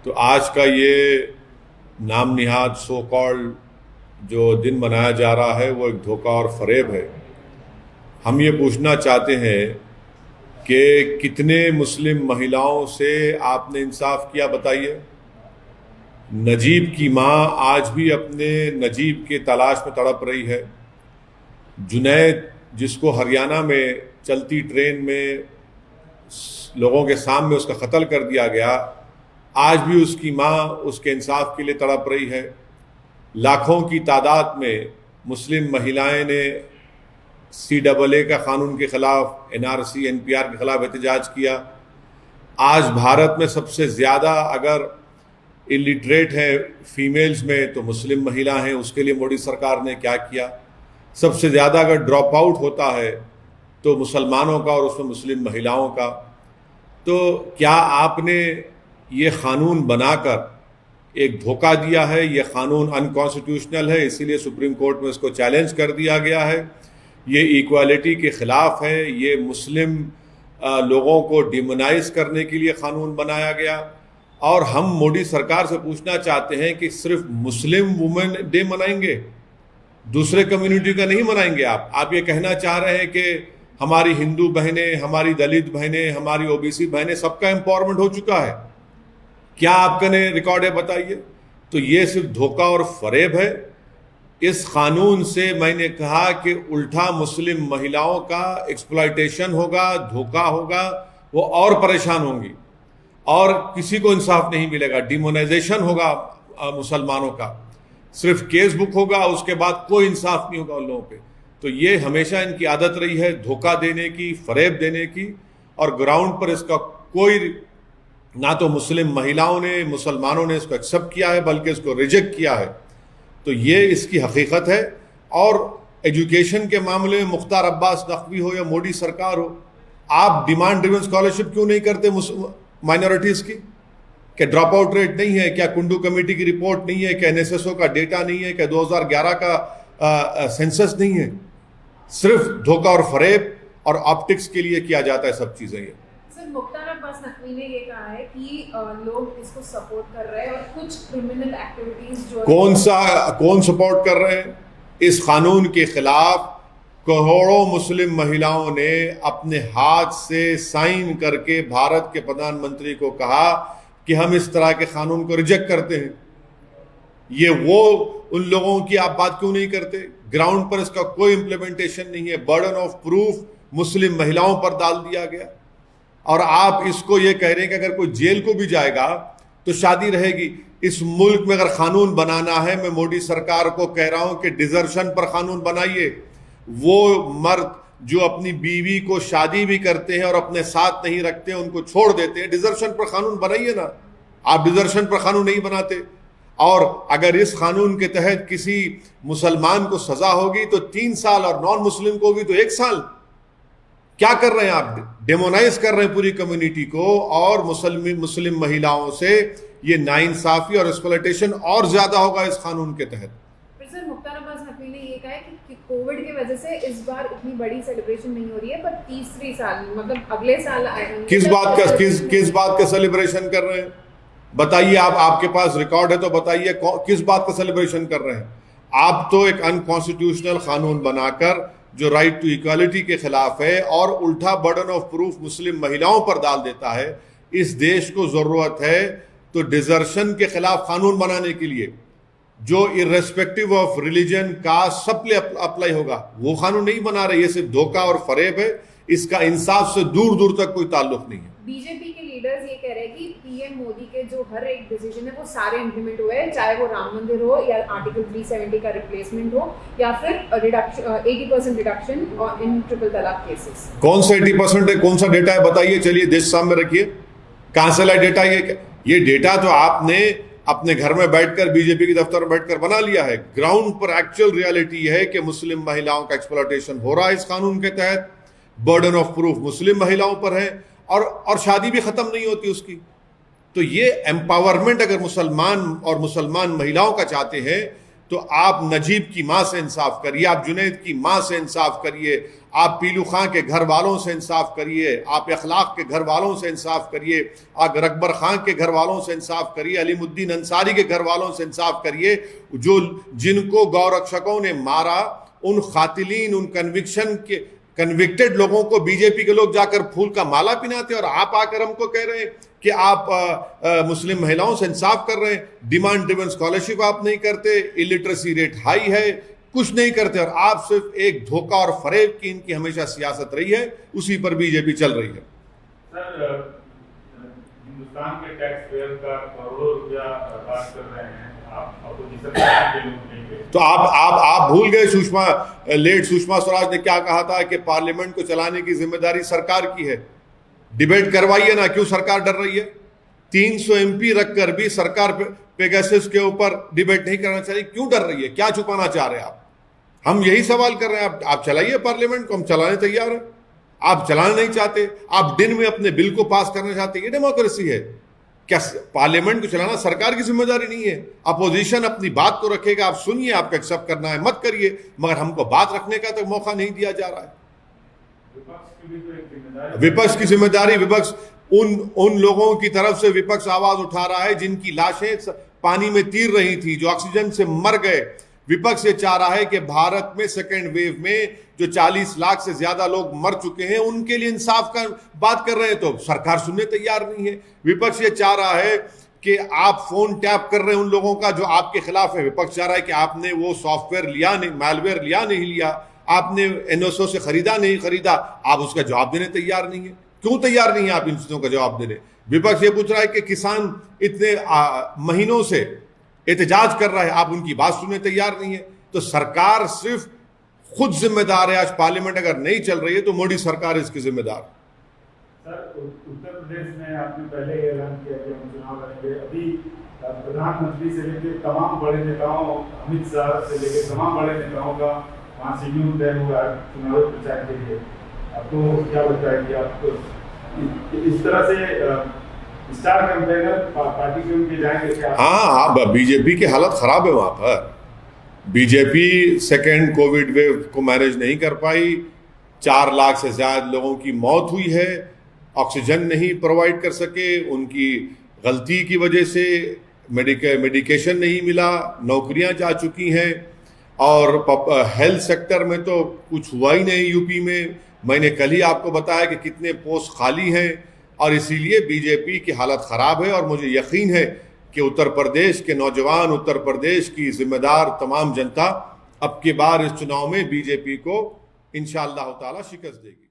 तो आज का ये नाम निहाद सो कॉल्ड जो दिन मनाया जा रहा है वो एक धोखा और फरेब है। हम ये पूछना चाहते हैं कि कितने मुस्लिम महिलाओं से आपने इंसाफ किया, बताइए। नजीब की माँ आज भी अपने नजीब के तलाश में तड़प रही है। जुनैद, जिसको हरियाणा में चलती ट्रेन में लोगों के सामने उसका कत्ल कर दिया गया, आज भी उसकी माँ उसके इंसाफ के लिए तड़प रही है। लाखों की तादाद में मुस्लिम महिलाएं ने CAA का कानून के खिलाफ, NRC NPR के खिलाफ एहतजाज किया। आज भारत में सबसे ज़्यादा अगर इलिटरेट है फीमेल्स में तो मुस्लिम महिला हैं। उसके लिए मोदी सरकार ने क्या किया? सबसे ज़्यादा अगर ड्रॉप आउट होता है तो मुसलमानों का और उसमें मुस्लिम महिलाओं का। तो क्या आपने ये क़ानून बनाकर एक धोखा दिया है? ये क़ानून अनकॉन्स्टिट्यूशनल है, इसीलिए सुप्रीम कोर्ट में इसको चैलेंज कर दिया गया है। ये इक्वालिटी के ख़िलाफ़ है। ये मुस्लिम लोगों को डिमोनाइज करने के लिए क़ानून बनाया गया। और हम मोदी सरकार से पूछना चाहते हैं कि सिर्फ मुस्लिम वुमेन डे मनाएंगे, दूसरे कम्युनिटी का नहीं मनाएंगे? आप ये कहना चाह रहे हैं कि हमारी हिंदू बहनें, हमारी दलित बहनें, हमारी OBC बहनें, सबका एम्पावरमेंट हो चुका है। क्या आपका ने रिकॉर्ड है? बताइए। तो ये सिर्फ धोखा और फरेब है। इस कानून से मैंने कहा कि उल्टा मुस्लिम महिलाओं का एक्सप्लॉयटेशन होगा, धोखा होगा, वो और परेशान होंगी और किसी को इंसाफ नहीं मिलेगा। डिमोनाइजेशन होगा मुसलमानों का, सिर्फ केस बुक होगा, उसके बाद कोई इंसाफ नहीं होगा उन लोगों पे। तो ये हमेशा इनकी आदत रही है धोखा देने की, फरेब देने की, और ग्राउंड पर इसका कोई, ना तो मुस्लिम महिलाओं ने, मुसलमानों ने इसको एक्सेप्ट किया है बल्कि इसको रिजेक्ट किया है। तो ये इसकी हकीकत है। और एजुकेशन के मामले में मुख्तार अब्बास नकवी हो या मोदी सरकार हो, आप डिमांड ड्रिवन स्कॉलरशिप क्यों नहीं करते माइनॉरिटीज़ की? क्या ड्रॉप आउट रेट नहीं है? क्या कुंडू कमेटी की रिपोर्ट नहीं है? क्या NSSO का डेटा नहीं है? क्या 2011 का सेंसस नहीं है? सिर्फ धोखा और फरेब और ऑप्टिक्स के लिए किया जाता है सब चीज़ें। ये सर, मुख्तार अब्बास नकवी ने ये कहा है कि लोग इसको सपोर्ट कर रहे हैं और कुछ क्रिमिनल एक्टिविटीज जो कौन सपोर्ट कर रहे हैं? इस कानून के खिलाफ करोड़ों मुस्लिम महिलाओं ने अपने हाथ से साइन करके भारत के प्रधानमंत्री को कहा कि हम इस तरह के कानून को रिजेक्ट करते हैं। ये वो उन लोगों की आप बात क्यों नहीं करते? ग्राउंड पर इसका कोई इंप्लीमेंटेशन नहीं है। बर्डन ऑफ प्रूफ मुस्लिम महिलाओं पर डाल दिया गया। और आप इसको ये कह रहे हैं कि अगर कोई जेल को भी जाएगा तो शादी रहेगी। इस मुल्क में अगर कानून बनाना है, मैं मोदी सरकार को कह रहा हूं कि डिजर्शन पर कानून बनाइए। वो मर्द जो अपनी बीवी को शादी भी करते हैं और अपने साथ नहीं रखते, उनको छोड़ देते हैं, डिजर्शन पर कानून बनाइए ना। आप डिजर्शन पर कानून नहीं बनाते। और अगर इस कानून के तहत किसी मुसलमान को सजा होगी तो 3 साल और नॉन मुस्लिम को भी तो 1 साल। क्या कर रहे हैं आप? डेमोनाइज कर रहे हैं पूरी कम्युनिटी को। और मुस्लिम महिलाओं से ये नाइंसाफी और एक्सप्लॉयटेशन और ज्यादा होगा इस कानून के तहत। सर, मुख्तार अब्बास नकवी ने ये कहा है कि कोविड की वजह से इस बार इतनी बड़ी सेलिब्रेशन नहीं हो रही है, पर तीसरी साल मतलब अगले साल किस बात का सेलिब्रेशन कर रहे हैं? बताइए। आपके पास रिकॉर्ड है तो बताइए किस बात का सेलिब्रेशन कर रहे हैं? आप तो एक अनकॉन्स्टिट्यूशनल कानून बनाकर जो राइट टू इक्वालिटी के खिलाफ है और उल्टा बर्डन ऑफ प्रूफ मुस्लिम महिलाओं पर डाल देता है। इस देश को जरूरत है तो डिजर्शन के खिलाफ कानून बनाने के लिए जो इर्रेस्पेक्टिव ऑफ रिलीजन कास्ट सब पे अप्लाई होगा, वो कानून नहीं बना रहे। ये सिर्फ धोखा और फरेब है। इसका इंसाफ से दूर दूर तक कोई ताल्लुक नहीं है। बीजेपी के लीडर्स ये कह रहे हैं कि PM मोदी के जो हर एक डिसीजन है वो सारे इंप्लीमेंट हुए हैं, चाहे वो राम मंदिर हो या आर्टिकल 370 का रिप्लेसमेंट हो या फिर 80% रिडक्शन इन ट्रिपल तलाक केसेस। कौन सा 80% है? कौन सा डेटा है? बताइए। चलिए देश सामने रखिए। कहां से लाए डेटा? ये डेटा तो आपने अपने घर में बैठकर, बीजेपी के दफ्तर में बैठकर बना लिया है। ग्राउंड पर एक्चुअल रियलिटी है कि मुस्लिम महिलाओं का एक्सप्लॉयटेशन हो रहा है इस कानून के तहत। बर्डन ऑफ प्रूफ मुस्लिम महिलाओं पर है और शादी भी खत्म नहीं होती उसकी। तो ये एम्पावरमेंट अगर मुसलमान और मुसलमान महिलाओं का चाहते हैं तो आप नजीब की माँ से इंसाफ करिए, आप जुनैद की माँ से इंसाफ करिए, आप पीलू खां के घर वालों से इंसाफ करिए, आप अखलाक के घर वालों से इंसाफ करिए, आप अकबर खां के घर वालों से इंसाफ करिए, अलीमुद्दीन अंसारी के घर वालों से इंसाफ करिए, जो जिनको गौरक्षकों ने मारा, उन खातिलीन, उन कन्विक्टेड लोगों को बीजेपी के लोग जाकर फूल का माला पिनाते, और आप आकर हमको कह रहे हैं कि आप मुस्लिम महिलाओं से इंसाफ कर रहे हैं। डिमांड ड्रिवन स्कॉलरशिप आप नहीं करते, इलिटरेसी रेट हाई है, कुछ नहीं करते, और आप सिर्फ एक धोखा और फरेब की इनकी हमेशा सियासत रही है, उसी पर बीजेपी चल रही है। सर, हिंदुस्तान के टैक्स पेयर का करोड़ों रुपया बात कर रहे हैं आप, अपोजिशन के लोग नहीं गए। तो आप भूल गए सुषमा स्वराज ने क्या कहा था कि पार्लियामेंट को चलाने की जिम्मेदारी सरकार की है। डिबेट करवाइए ना, क्यों सरकार डर रही है? 300 MP रखकर भी सरकार पेगासस के ऊपर डिबेट नहीं करना चाहिए, क्यों डर रही है? क्या छुपाना चाह रहे हैं आप? हम यही सवाल कर रहे हैं। आप चलाइए पार्लियामेंट को, हम चलाने तैयार हैं। आप चलाना नहीं चाहते, आप दिन में अपने बिल को पास करना चाहते, ये डेमोक्रेसी है क्या? पार्लियामेंट को चलाना सरकार की जिम्मेदारी नहीं है। अपोजिशन अपनी बात को रखेगा, आप सुनिए, आपको एक्सेप्ट करना है मत करिए, मगर हमको बात रखने का तो मौका नहीं दिया जा रहा है। विपक्ष की जिम्मेदारी, विपक्ष उन लोगों की तरफ से विपक्ष आवाज उठा रहा है जिनकी लाशें पानी में तीर रही थी, जो ऑक्सीजन से मर गए। विपक्ष ये चाह रहा है कि भारत में सेकेंड वेव में जो 40 लाख से ज्यादा लोग मर चुके हैं, उनके लिए इंसाफ का बात कर रहे हैं, तो सरकार सुनने तैयार नहीं है। विपक्ष ये चाह रहा है कि आप फोन टैप कर रहे हैं उन लोगों का जो आपके खिलाफ है। विपक्ष चाह रहा है कि आपने वो सॉफ्टवेयर लिया नहीं, मैलवेयर लिया नहीं लिया, आपने NSO से खरीदा नहीं खरीदा, आप उसका जवाब देने तैयार नहीं है। क्यों तैयार नहीं है आप इन चीजों का जवाब देने? विपक्ष ये पूछ रहा है कि किसान इतने महीनों से एहतजाज कर रहा है, आप उनकी बात सुनने तैयार नहीं है। तो सरकार सिर्फ खुद जिम्मेदार है। आज पार्लियामेंट अगर नहीं चल रही है तो मोदी सरकार इसकी जिम्मेदार। सर, उत्तर प्रदेश में आपने पहले ये ऐलान किया कि हम चुनाव लड़ेंगे। अभी प्रधानमंत्री से लेकर तमाम बड़े नेताओं, अमित शाह से लेकर तमाम बड़े नेताओं का वहाँ शेड्यूल तय हुआ है चुनाव प्रचार के लिए। आपको क्या लगता है कि आप इस तरह से स्टार कैंपेनर पार्टी के उनके जाएंगे क्या? हाँ, बीजेपी की हालत खराब है वहां पर। बीजेपी सेकेंड कोविड वेव को मैनेज नहीं कर पाई, 4 लाख से ज्यादा लोगों की मौत हुई है, ऑक्सीजन नहीं प्रोवाइड कर सके, उनकी गलती की वजह से मेडिकेशन नहीं मिला, नौकरियां जा चुकी हैं, और हेल्थ सेक्टर में तो कुछ हुआ ही नहीं यूपी में। मैंने कल ही आपको बताया कि कितने पोस्ट खाली हैं, और इसीलिए बीजेपी की हालत खराब है। और मुझे यकीन है कि उत्तर प्रदेश के नौजवान, उत्तर प्रदेश की जिम्मेदार तमाम जनता अब की बार इस चुनाव में बीजेपी को इंशाअल्लाह ताला शिकस्त देगी।